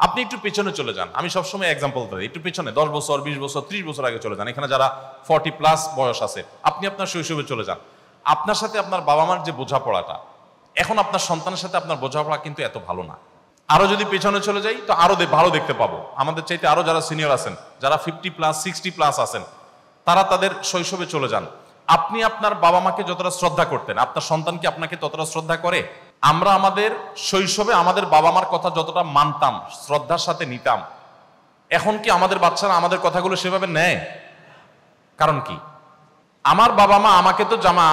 আপনি একটু পেছনে চলে যান, আমি সবসময় এক্সাম্পল দিই, একটু পেছনে 10 বছর 20 বছর 30 বছর আগে চলে যান। এখানে যারা 40+ বয়স আছে, আপনি আপনার শৈশবে চলে যান। আপনার সাথে আপনার বাবা মার যে বোঝাপড়াটা, এখন আপনার সন্তানের সাথে আপনার বোঝাপড়া কিন্তু এত ভালো না। আরো যদি পেছনে চলে যাই তো আরো ভালো দেখতে পাবো। আমাদের চাইতে আরো যারা সিনিয়র আছেন, যারা 50+, 60+ আছেন, তারা তাদের শৈশবে চলে যান। আপনি আপনার বাবা মাকে যতটা শ্রদ্ধা করতেন, আপনার সন্তান কি আপনাকে ততটা শ্রদ্ধা করে? আমরা আমাদের শৈশবে আমাদের বাবা মার কথা যতটা মানতাম, শ্রদ্ধার সাথে নিতাম, এখন কি আমাদের বাচ্চারা আমাদের কথাগুলো সেভাবে নেয়? কারণ কি? আমার বাবা মা আমাকে তো জামা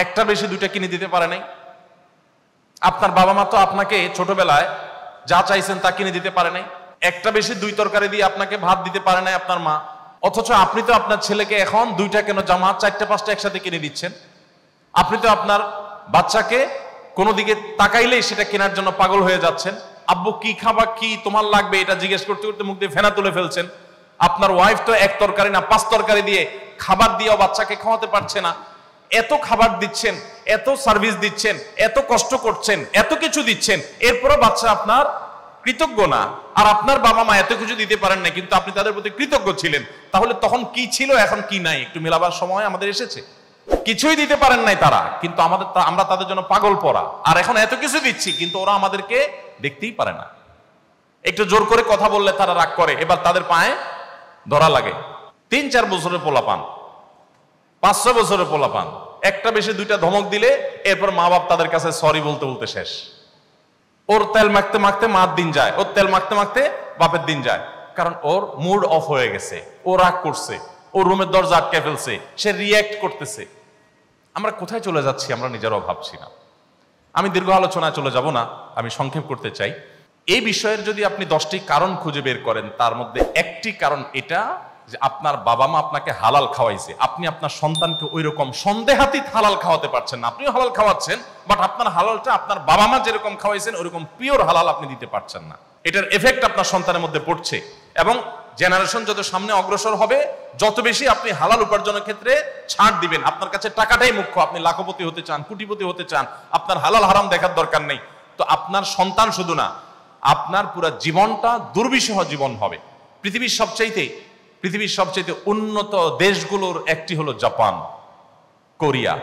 একটা বেশি 2টা কিনে দিতে পারে নাই। আপনার বাবা মা তো আপনাকে ছোটবেলায় যা চাইছেন তা কিনে দিতে পারে নাই। একটা বেশি 2 তরকারি দিয়ে আপনাকে ভাত দিতে পারে নাই আপনার মা। অথচ আপনি তো আপনার ছেলেকে এখন 2টা কেন জামা 4টা 5টা একসাথে কিনে দিচ্ছেন। আপনি তো আপনার বাচ্চাকে কোনো দিকে তাকাইলেই সেটা কেনার জন্য পাগল হয়ে যাচ্ছেন। আব্বু কি খাবা, কি তোমার লাগবে, এটা জিজ্ঞেস করতে করতে মুখ দিয়ে ফেনা তুলে ফেলছেন। আপনার ওয়াইফ তো 1 তরকারি না 5 তরকারি দিয়ে খাবার দিয়েও বাচ্চাকে খাওয়াতে পারছে না। এত খাবার দিচ্ছেন, এত সার্ভিস দিচ্ছেন, এত কষ্ট করছেন, এত কিছু দিচ্ছেন, এরপরও বাচ্চা আপনার কৃতজ্ঞ না। আর আপনার বাবা মা এত কিছু দিতে পারেন না, কিন্তু আপনি তাদের প্রতি কৃতজ্ঞ ছিলেন। তাহলে তখন কি ছিল, এখন কি নাই, একটু মেলাবার সময় আমাদের এসেছে। কিছুই দিতে পারেন নাই তারা, কিন্তু আমরা তাদের জন্য পাগল পড়া। আর এখন এত কিছু দিচ্ছি, কিন্তু ওরা আমাদেরকে দেখতেই পারে না। একটু জোর করে কথা বললে তারা রাগ করে, এবার তাদের পায়ে ধরা লাগে। 3-4 বছরের পোলাপান, 5-6 বছরের পোলাপান, একটা বেশি 2টা ধমক দিলে এরপর মা বাপ তাদের কাছে সরি বলতে বলতে শেষ। ওর তেল মাখতে মাখতে মার দিন যায়, ওর তেল মাখতে মাখতে বাপের দিন যায়। কারণ ওর মুড অফ হয়ে গেছে, ও রাগ করছে, ও রুমের দরজা আটকে ফেলছে, সে রিয়্যাক্ট করতেছে। আমরা কোথায় চলে যাচ্ছি আমরা নিজেরাও ভাবছি না। আমি দীর্ঘ আলোচনায় চলে যাব না, আমি সংক্ষেপ করতে চাই। এই বিষয়ের যদি আপনি 10টি কারণ খুঁজে বের করেন, তার মধ্যে একটি কারণ এটা যে আপনার বাবা মা আপনাকে হালাল খাওয়াইছে, আপনি আপনার সন্তানকে ওই রকম সন্দেহাতীত হালাল খাওয়াতে পারছেন না। আপনিও হালাল খাওয়াচ্ছেন, বাট আপনার হালালটা আপনার বাবা মা যেরকম খাওয়াইছেন ওরকম পিওর হালাল আপনি দিতে পারছেন না। এটার এফেক্ট আপনার সন্তানের মধ্যে পড়ছে, এবং জেনারেশন যত সামনে অগ্রসর হবে, যত বেশি আপনি হালাল উপার্জনের ক্ষেত্রে ছাড় দিবেন। আপনার কাছে টাকাটাই মুখ্য। আপনি লাখপতি হতে চান, কোটিপতি হতে চান, আপনার হালাল হারাম দেখার দরকার নেই। তো আপনার সন্তান শুধু না, আপনার পুরো জীবনটা দুর্বিষহ জীবন হবে। পৃথিবীর সবচেয়ে উন্নত দেশগুলোর একটি হলো জাপান, কোরিয়া।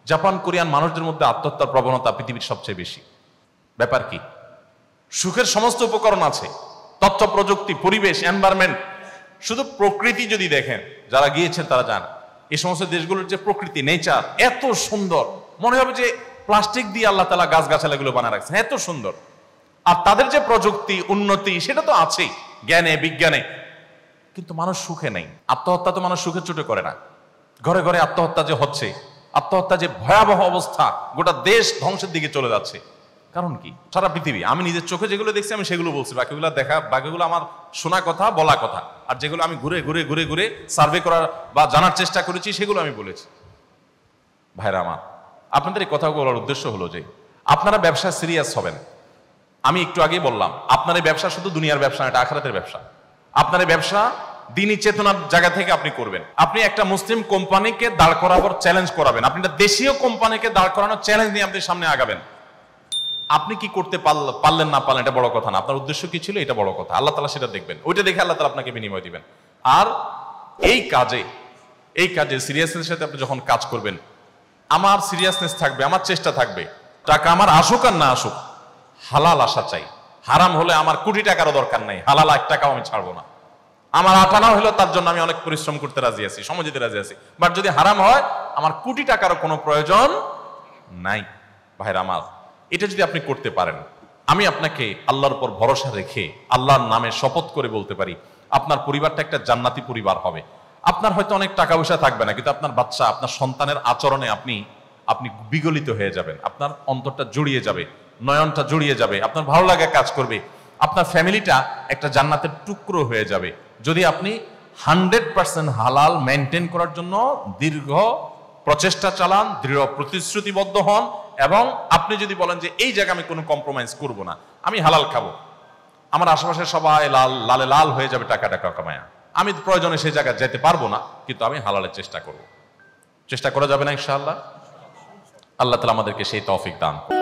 জাপান কোরিয়ান মানুষদের মধ্যে আত্মহত্যার প্রবণতা পৃথিবীর সবচেয়ে বেশি। ব্যাপার কি? সুখের সমস্ত উপকরণ আছে, তথ্য প্রযুক্তি, পরিবেশ, এনভায়রনমেন্ট। শুধু প্রকৃতি যদি দেখেন, যারা গিয়েছেন তারা জান এই সমস্ত দেশগুলোর যে প্রকৃতি, নেচার এত সুন্দর, মনে হবে যে প্লাস্টিক দিয়ে আল্লাহ তাআলা গাছগাছালাগুলো বানায় রাখছেন, এত সুন্দর। আর তাদের যে প্রযুক্তি, উন্নতি, সেটা তো আছেই জ্ঞানে বিজ্ঞানে, কিন্তু মানুষ সুখে নেই। আত্মহত্যা তো মানুষ সুখে চোটে করে না, ঘরে ঘরে আত্মহত্যা যে হচ্ছে, আত্মহত্যা যে ভয়াবহ অবস্থা, গোটা দেশ ধ্বংসের দিকে চলে যাচ্ছে। কারণ কি? সারা পৃথিবী, আমি নিজের চোখে যেগুলো দেখছি আমি সেগুলো বলছি, বাকিগুলো আমার শোনা কথা, বলা কথা। আর যেগুলো আমি ঘুরে ঘুরে ঘুরে ঘুরে সার্ভে করার বা জানার চেষ্টা করেছি সেগুলো আমি বলেছি। ভাইরা আমার, আপনাদের এই কথা বলার উদ্দেশ্য হলো যে আপনারা ব্যবসায় সিরিয়াস হবেন। আমি একটু আগেই বললাম, আপনার এই ব্যবসা শুধু দুনিয়ার ব্যবসা না, এটা আখিরাতের ব্যবসা। আপনার এই ব্যবসা দ্বীনি চেতনার জায়গা থেকে আপনি করবেন। আপনি একটা মুসলিম কোম্পানিকে দাঁড় করাবার চ্যালেঞ্জ করাবেন, আপনি একটা দেশীয় কোম্পানিকে দাঁড় করানোর চ্যালেঞ্জ নিয়ে আপনি সামনে আগাবেন। আপনি কি করতে পারলেন না পারলেন এটা বড় কথা না, আপনার উদ্দেশ্য কি ছিল এটা বড় কথা। আল্লাহ তাআলা সেটা দেখবেন, ওইটা দেখে আল্লাহ তাআলা আপনাকে বিনিময় দিবেন। আর এই কাজে সিরিয়াসনেস সাথে আপনি যখন কাজ করবেন, আমার সিরিয়াসনেস থাকবে, আমার চেষ্টা থাকবে, টাকা আমার আসুক আর না আসুক, হালাল আসা চাই। হারাম হলে আমার কোটি টাকারও দরকার নাই, হালাল 1 টাকাও আমি ছাড়বো না। আমার আটানা হলো তার জন্য আমি অনেক পরিশ্রম করতে রাজি আছি, সময় দিতে রাজি আছি, বাট যদি হারাম হয় আমার কোটি টাকারও কোনো প্রয়োজন নাই। ভাইরা আমার, এটা যদি আপনি করতে পারেন, আমি আপনাকে আল্লাহর উপর ভরসা রেখে আল্লাহর নামে শপথ করে বলতে পারি, আপনার পরিবারটা একটা জান্নাতি পরিবার হবে। আপনার হয়তো অনেক টাকা পয়সা থাকবে না, কিন্তু আপনার বাচ্চা, আপনার সন্তানের আচরণে আপনি বিগলিত হয়ে যাবেন, আপনার অন্তরটা জড়িয়ে যাবে, নয়নটা জড়িয়ে যাবে, আপনার ভালো লাগা কাজ করবে, আপনার ফ্যামিলিটা একটা জান্নাতের টুকরো হয়ে যাবে। যদি আপনি 100% হালাল মেনটেন করার জন্য দীর্ঘ প্রচেষ্টা চালান, দৃঢ় প্রতিশ্রুতিবদ্ধ হন, এবং আপনি যদি বলেন যে এই জায়গায় আমি কোনো কম্প্রোমাইজ করব না, আমি হালাল খাবো, আমার আশেপাশে সবাই লালে লাল হয়ে যাবে টাকা কামায়া, আমি প্রয়োজনে সেই জায়গায় যেতে পারবো না, কিন্তু আমি হালালের চেষ্টা করব। চেষ্টা করা যাবে না ইনশাআল্লাহ? আল্লাহ তাআলা আমাদেরকে সেই তৌফিক দান করুন।